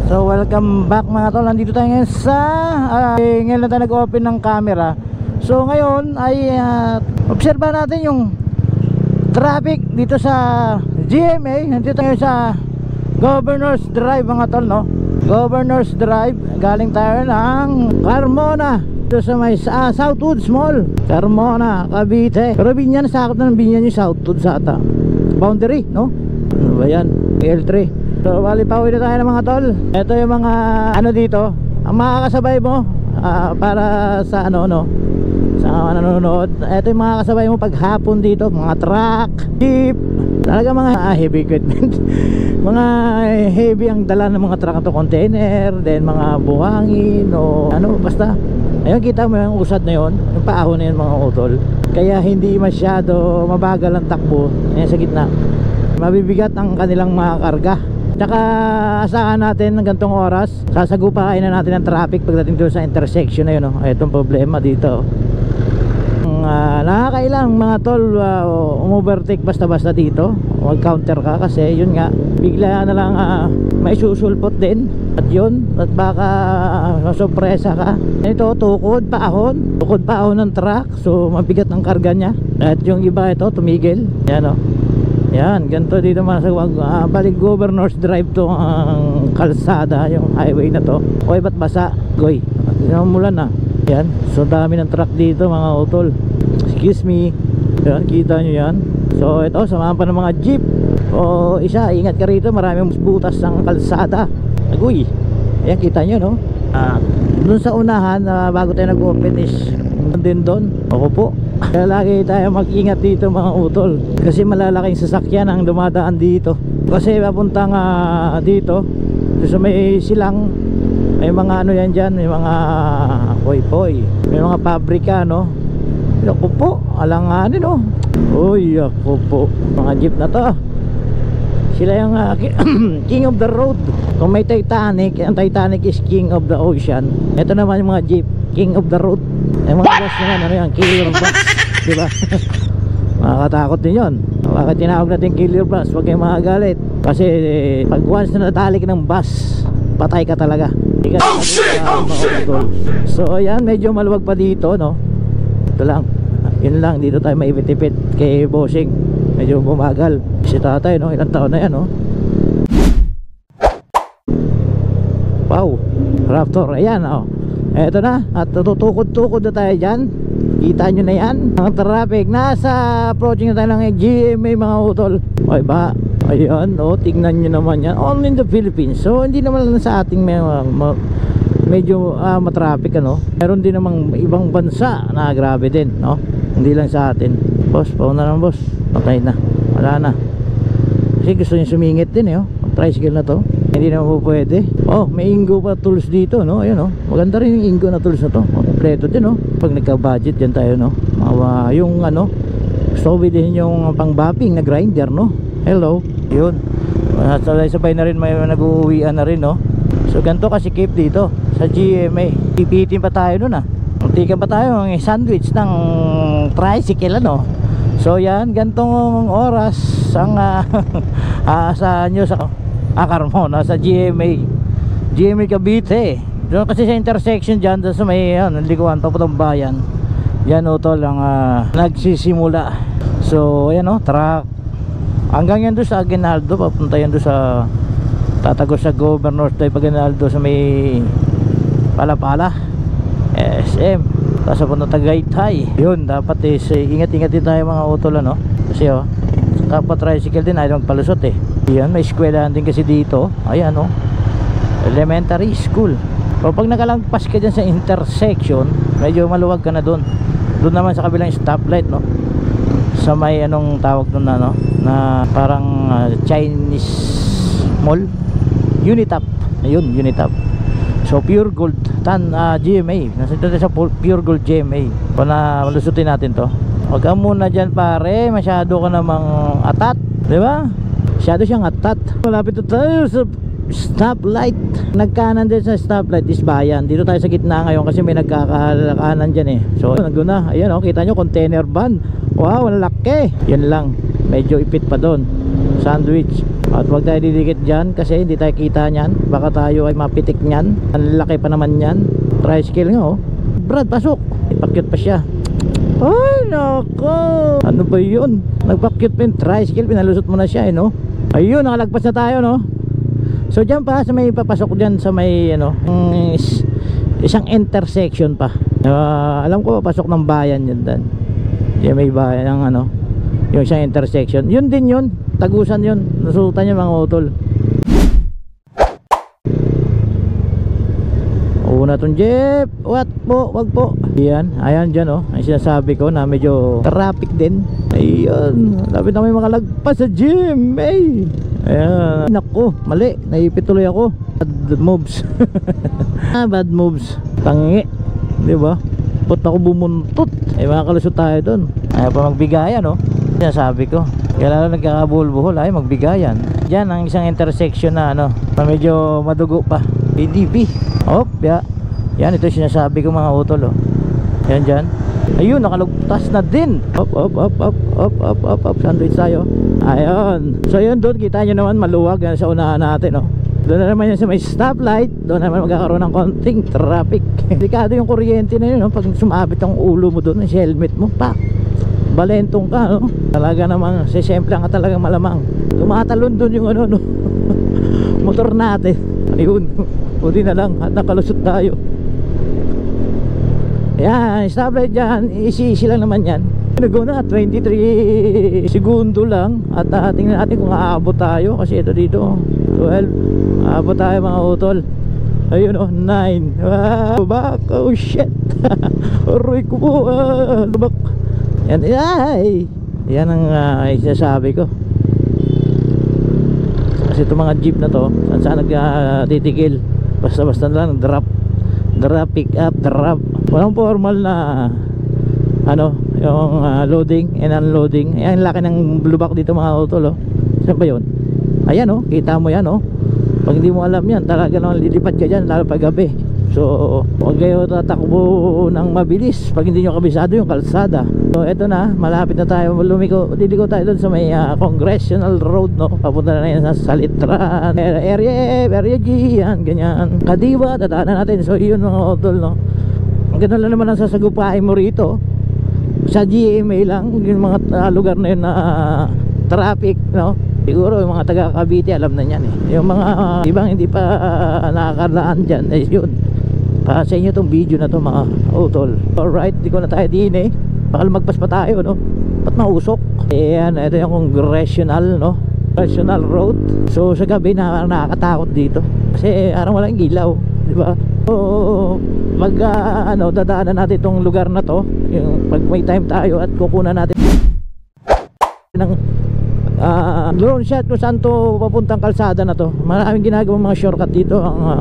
So welcome back mga tol. Nandito tayo ngayon sa ngayon lang tayo nag-open ng camera. So ngayon ay obserba natin yung traffic dito sa GMA. Nandito tayo sa Governor's Drive mga tol, no? Governor's Drive. Galing tayo ng Carmona dito sa may Southwoods Mall, Carmona, Cavite. Pero Binyan, sakot na ng Binyan yung Southwoods ata. Boundary, no? Ano ba yan? L3. So bali pauwi na tayo ng mga tol. Ito yung mga ano dito, ang makakasabay mo para sa ano sa mga nanonood. Ito yung mga kasabay mo paghapon dito, mga truck, jeep, talaga mga heavy equipment. Mga heavy ang dala ng mga truck to, container, then mga buhangin o ano basta. Ayun, kita mo yung usad na yun, yung paahon na yun mga utol. Kaya hindi masyado mabagal ang takbo. Ayan sa gitna, mabibigat ang kanilang mga karga. Tsaka asahan natin ng gantong oras, sasagupain na natin ang traffic pagdating doon sa intersection na yun, no? Itong problema dito. Nakakailang mga tol umovertake basta-basta dito. Huwag counter ka kasi yun nga, bigla na lang may susulpot din. At yun, at baka masurpresa ka. Ito, tukod paahon ng truck. So mabigat ang karga niya. At yung iba ito, tumigil. Yan o. Yan, ganito dito balik Governor's Drive to ang kalsada, yung highway na to. Oy, ba't basa? Goy, umulan na. Yan, so dami ng truck dito mga utol. Excuse me. Yan, kita nyo yan. So ito, samahan pa ng mga jeep. O isa, ingat ka rito, maraming butas ang kalsada. Agoy, yan, kita nyo, no? Dun sa unahan, bago tayo nag-open is din doon. Ako po. Kaya lagi tayo mag-ingat dito mga utol, kasi malalaking sasakyan ang dumadaan dito. Kasi papuntang dito sa may silang, may mga ano yan dyan, may mga poy-poy, may mga pabrika, no? Ako po, alanganin, no? Uy, ako po, mga jeep na to, sila yung king of the road. Kung may Titanic, ang Titanic is king of the ocean. Ito naman yung mga jeep, king of the road. Yung mga bus naman, ano yan, killer bus, diba? Makakatakot din yun. Bakit tinawag natin killer bus? Huwag kayong makagalit. Kasi pag once na natali ka ng bus, patay ka talaga. Oh shit! Oh shit! So ayan, medyo maluwag pa dito, no? Ito lang, yun lang, dito tayo maipit-ipit kay bossing. Medyo bumagal si tatay, no? Ilang taon na yan, no? Wow, Raptor, ayan, oh. Eto na, at tutukod-tukod na tayo dyan. Kita nyo na yan, ang traffic. Nasa approaching na tayo ng GMA mga utol. Ay ba, ayan, oh, tingnan nyo naman yan. Only in the Philippines. So hindi naman lang sa ating medyo matraffic, ano. Meron din namang ibang bansa na grabe din, no? Hindi lang sa atin. Boss, pauna na boss. Patay na, wala na. Kasi gusto nyo sumingit din, oh. Ang tricycle na to, hindi naman po pwede. Oh, may Ingo pa tools dito, no? Ayun, oh. Maganda rin yung Ingo na tools na to. Kompleto din, no? Pag nagka-budget dyan tayo, no? Yung ano, gusto ko din yung pang-bapping na grinder, no? Hello, yun. Sabay na rin, may nag-uuwian na rin, no? So ganito kasi keep dito sa GMA. Pipitin pa tayo nun, Muntikan pa tayo ng sandwich ng tricycle, ano? So yan, gantong oras ang sa nyo sa Carmona, sa GMA Cavite. Doon kasi sa intersection dyan, doon sa may likuan papuntang bayan. Yan utol ang nagsisimula. So ayan, truck hanggang yan doon sa Aguinaldo, papunta yan doon sa tatagos sa Governor's Drive, Aguinaldo sa may Palapala SM, tapos papunta Tagaytay. Yun, dapat ingat-ingat din tayo mga utol, ano? Kasi kapag tricycle din ayaw magpalusot Yan, may eskwelahan din kasi dito. Ayan, elementary school. O pag nakalagpas ka dyan sa intersection, medyo maluwag ka na doon. Doon naman sa kabilang stoplight, no? Sa may anong tawag doon na, no? Na parang Chinese mall, Unitap. Ayun, Unitap. So Pure Gold GMA. Nasa dito sa Pure Gold GMA. Kung na malusutin natin to, huwag ka muna dyan pare, masyado ka namang atat, diba? Masyado siyang atat. Malapit na tayo sa stoplight. Nagkanan din sa stoplight is bayan. Dito tayo sa gitna ngayon kasi may nagkakanan dyan So nandun na, ayan kita nyo, container van. Wow, ang laki. Yan lang, medyo ipit pa doon. sandwich. At huwag tayo didikit dyan kasi hindi tayo kita nyan, baka tayo ay mapitik nyan. Ang laki pa naman yan. Tricycle nga oh. Brad, pasok. Ipakyut pa siya. Ay nako, ano ba yun? Nagpakyut pa yung tricycle, pinalusot mo na siya no. Ayun, nakalagpas na tayo no. So dyan pa sa may papasok dyan sa may ano, isang intersection pa. Alam ko papasok ng bayan yun dan. Diyan may bayan ng ano, yung isang intersection. Yun din yun, Tagusan yun. Nasutan yung mga utol. Una tong jeep. What po, wag po. Ayan, ayan dyan oh. Ang sinasabi ko na medyo traffic din. Ayun, lapit na may makalagpas sa gym. Hey. Ayan, naku, mali. Naipit tuloy ako. Bad moves. Bad moves. Tangi, diba? Put ako bumuntot. Ay makakalusot tayo dun. Ayaw pa magbigayan oh. Sinasabi ko. Kaya lalo nagkakabuhol-buhol ay magbigayan. Diyan ang isang intersection na ano, na medyo madugo pa. ADB. Op, ya. Yan, ito sinasabi ko mga utol oh. Yan dyan. Ayun, nakalugtas na din. Op, op, op, op, op, op, op, op. Sandwich tayo. Ayun. So yun doon, kita nyo naman maluwag yan sa unahan natin oh. Doon na naman yan sa may stoplight. Doon naman magkakaroon ng konting traffic. Delikado yung kuryente na yun no? Pag sumabit ang ulo mo doon, sa helmet mo, pak, balentong ka no? Talaga namang sisemplang ka talagang malamang. Tumatalon doon yung ano no? Motor natin. Ayun, buti na lang at nakalusot tayo. Yan, stoplight dyan, easy lang naman yan. Nag-go na, 23 segundo lang. At tingnan natin kung aabot tayo. Kasi ito dito 12, aabot tayo mga utol. Ayun oh, 9. Wow, back, oh shit. Aroy ko po, lubak. Yan, ay, yan ang sinasabi ko. Kasi itong mga jeep na to, saan nagtitigil, basta-basta lang drop, pick up, drop. Walang formal na ano, yung loading and unloading. Ayan, laki ng lubak dito mga utol oh. Saan ba yun? Ayan oh, kita mo yan oh. Pag hindi mo alam yan, talaga naman lilipad ka dyan, lalo pag gabi. So, huwag kayo tatakbo ng mabilis pag hindi nyo kabisado yung kalsada. So, eto na, malapit na tayo. Liliko tayo doon sa may Congressional Road, no? Papunta na yan sa Salitran, Area G, yan, ganyan. Kadiwa, tataanan natin. So, yun mga utol, no? Ang ganda lang naman ang sasagupain mo rito. Sa GMA lang, yung mga lugar na yun na traffic, no? Siguro yung mga taga Cavite alam na yan eh. Yung mga ibang hindi pa nakakalaan dyan, eh yun. Sa inyo tong video na to mga utol. Alright, di ko na tayo din eh. Baka magpas pa tayo no. Ba't mausok? Ayan, ito yung Congressional no, Congressional Road. So sa gabi nakakatakot dito. Kasi araw walang ilaw, di ba? So pag ano, dadaanan natin itong lugar na to, yung pag may time tayo at kukunan natin ng drone shot kung saan to papuntang kalsada na to. Maraming ginagawang mga shortcut dito ang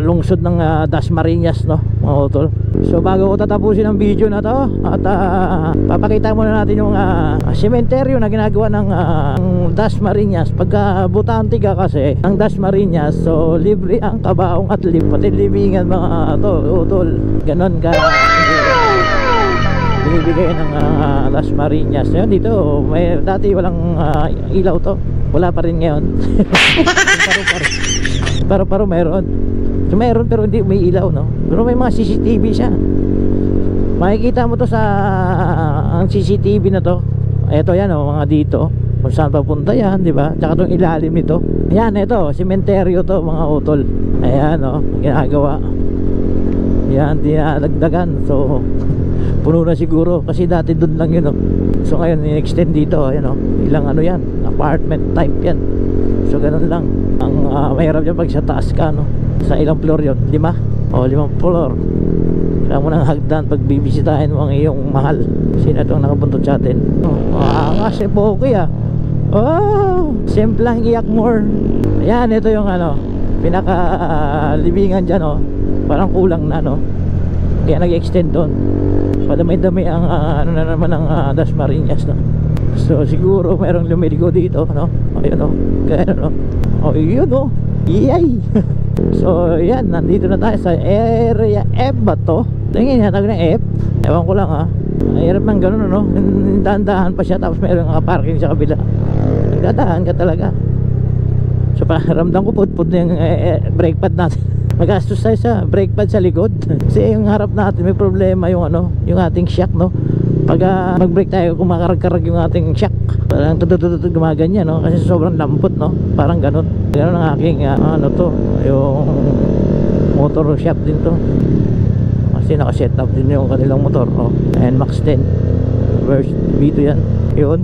lungsod ng Dasmariñas no mga utol. So bago ko tatapusin ang video na to at papakita muna natin yung sementeryo na ginagawa ng Dasmariñas. Pagka butante ka kasi ng Dasmariñas, so libre ang kabaong at pati libingan mga to utol. Ganon ka binibigay ng Dasmariñas. Yan dito, may dati walang ilaw to. Wala pa rin ngayon. Paro meron. So meron pero hindi may ilaw no. Pero may mga CCTV siya. Makikita mo to sa ang CCTV na to. Ito yan oh, mga dito. Kung saan papunta yan, di ba? Tsaka itong ilalim nito. Yan, ito, sementeryo to mga utol. Ayan oh, ginagawa. Yan, dinadagdagan. So puno na siguro kasi dati doon lang yun oh. So ngayon in-extend dito ayan oh. Ilang ano yan, apartment type yan. So ganun lang. Ang mahirap dyan pag sa taas ka no. Sa ilang floor yun? 5? O 5 floor. Kaya mo nang hagdan pag bibisitahin mo ang iyong mahal. Sino itong nakabuntot sa atin? Kasi poke ah. Oh, simplang iyak more. Ayan, ito yung ano, pinaka libingan dyan oh. Parang kulang na no. Kaya nag-extend doon. Padamay-dami ang ano na naman ang Dasmariñas no? So siguro mayroong lumiligo dito no? Ayun o, gano'n no? O yun o, yay. So yan, nandito na tayo sa area F ba to? Tingin niya, tawag na F. Ewan ko lang ha. Hirap ng gano'n no? Dahan-dahan pa siya tapos mayroong parking sa kabila. Dadaan ka talaga. So pakiramdam ko pud-pud na yung brake pad natin. Magastos tayo sa brake pad sa likod. Kasi yung harap natin may problema yung ano, yung ating shock, no. Pag mag-brake tayo, kumakarag-karag yung ating shock. Parang tutututut gumaganyan, no. Kasi sobrang lambot, no. Parang ganun. Ganun ang aking ano to, yung motor shop din to. Kasi naka-set up din yung kanilang motor, oh. NMAX 10 verse V2 yan. Yun.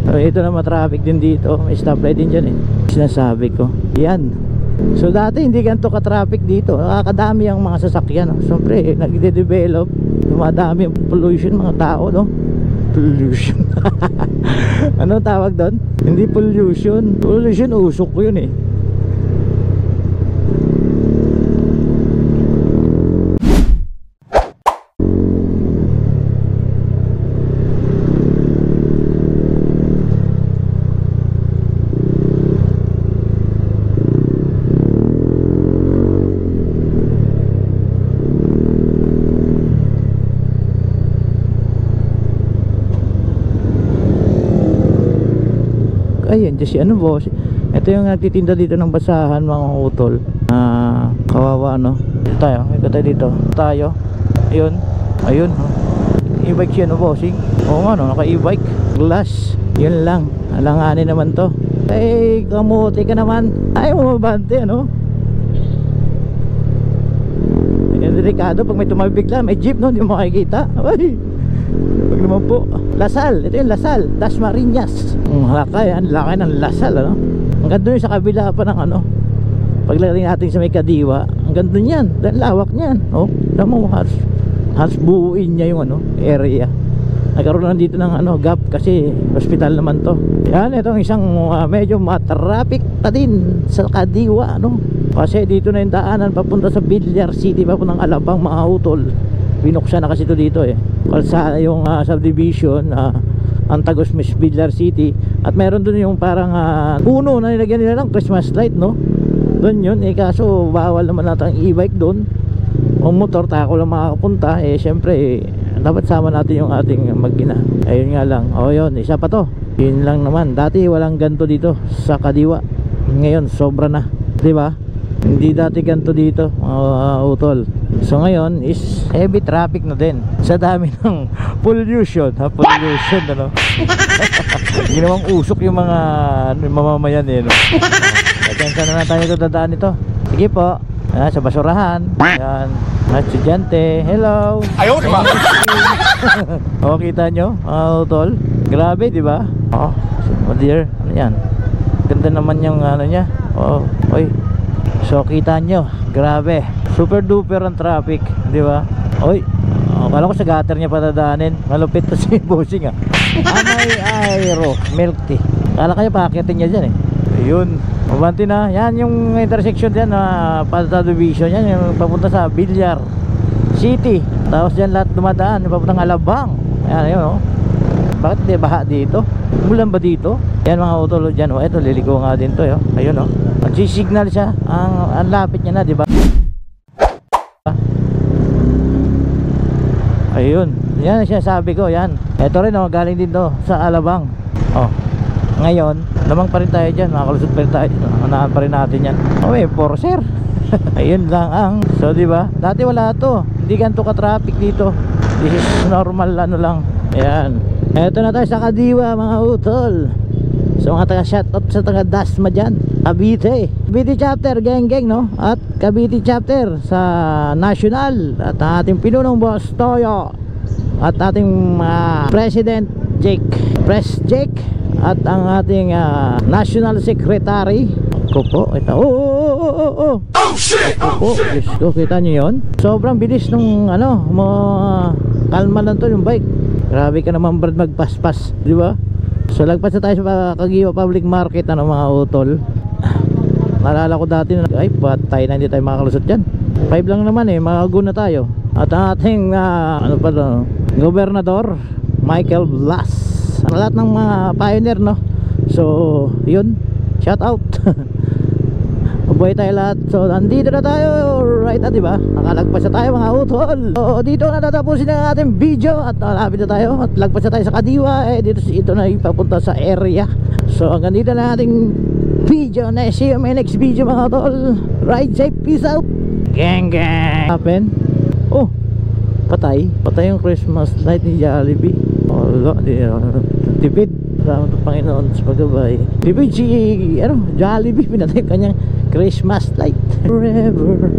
So, ito na matraffic din dito. May stoplight din dyan, sinasabi ko yan. So dati hindi ganito ka-traffic dito. Nakakadami ang mga sasakyan, no? Siyempre nagde-develop, dumadami yung pollution mga tao, no? Pollution. Ano tawag doon? Hindi pollution. Pollution, usok ko yun, Ayun, just ano boss. Ito yung nagtitinda dito ng basahan, mga utol. Kawawa, no? Dito tayo, ito tayo dito. Tayo. Ayun. Ayun, no? E-bike siya, no bossing? Oo nga, no? Naka e-bike. Glass. Yun lang. Alanganin naman to. Ay, kamuti ka naman. Ayaw mo mabante, ano? Yan, delikado. Pag may tumabi bigla, may jeep, no? Hindi mo makikita. Ay! Pag naman po Lasal, ito yung Lasal, Dasmariñas. Laki yan, laki ng Lasal, ano? Ang ganda yun sa kabila pa ng ano, paglagay natin sa may Kadiwa. Ang ganda niyan, dahil lawak niyan, oh. Alam mo, halos buuin niya yung ano, area. Nagkaroon lang dito ng ano, gap kasi hospital naman to. Yan, itong isang medyo matraffic pa din sa Kadiwa, ano? Kasi dito na yung daanan papunta sa Villar City, papuntang Alabang, mga utol. Binuksan na kasi ito dito, kalsada yung subdivision, Antagos Miss Villar City. At meron dun yung parang puno na nilagyan nila ng Christmas light, no? Doon yun, kaso bawal naman natin ang e-bike doon. O motor, tako lang makakapunta. Syempre, dapat sama natin yung ating mag-ina. Ayun nga lang, yun, isa pa to. Yun lang naman, dati walang ganto dito sa Kadiwa. Ngayon, sobra na, diba? Hindi dati ganto dito, utol. So ngayon is heavy traffic na din sa dami ng pollution, pollution, ano? Ginawang usok yung mga mamamayan, no? Atensya na tayo ito, dadaan ito. Sige po, sa basurahan. Yan, estudyante, hello. Ayaw, diba? Kita nyo, utol. Grabe, diba? Oh dear, ano yan? Ganda naman yung ano niya. Oy. So kita nyo, grabe, super duper ang traffic, di ba? Oy, kala ko sa gutter niya patadaanin. Malupit to si bossing, Amay aero milk tea. Kala kayo pakitin niya dyan, Ayun, mabanti na. Yan yung intersection dyan na Division. Yan yung papunta sa Villar City. Tapos dyan lahat dumadaan, papuntang Alabang. Ayan, yun, Bakit di baha dito? Mulan ba dito? Yan mga utol dyan, ito liliko nga din to, Ayun, nagsisignal siya. Ang lapit niya na, di ba? Ayun, yan siya sabi ko, yan. Ito rin, galing din to sa Alabang. Ngayon, lamang pa rin tayo dyan, makalusot pa rin tayo. Unahan pa rin natin yan. Forcer. Ayun lang ang. So, di ba? Dati wala to. Hindi ganito ka-traffic dito. This is normal, ano lang. Ayan. Eto na tayo sa Kadiwa, mga utol. So mga taga-shoutout sa taga-Dasma dyan, Cavite chapter, geng, no? At Cavite chapter sa National. At ating pinunong boss Toyo. At ating President Jake, Press Jake. At ang ating National Secretary ko po, ito. Oh shit! Diyos ko, kita nyo yun? Sobrang bilis nung kalma lang to yung bike. Grabe ka naman, Brad, magpaspas, di ba? So lagpas na tayo sa Kadiwa Public Market, mga utol. Naalala ko dati na patay na, hindi tayo makakalusot dyan. 5 lang naman, magago na tayo. At ang ating Gobernador Michael Blas, lahat ng mga pioneer, no? So yun, shout out. Mabuhay tayo lahat. So nandito na tayo right na, diba? Nakalagpas na tayo, mga utol. So dito na tatapusin ang ating video. At nalapit na tayo. At lagpas na tayo sa Kadiwa. Dito ito na ipapunta sa area. So hanggang dito na ating video na. See you in my next video mga tol. Ride safe, peace out. Gang gang. Happen. Oh, patay yung Christmas light ni Jollibee. Oh, tipid. Salamat ang Panginoon sa paggabay. Tipid si Jollibee, pinatay kanyang Christmas light. Forever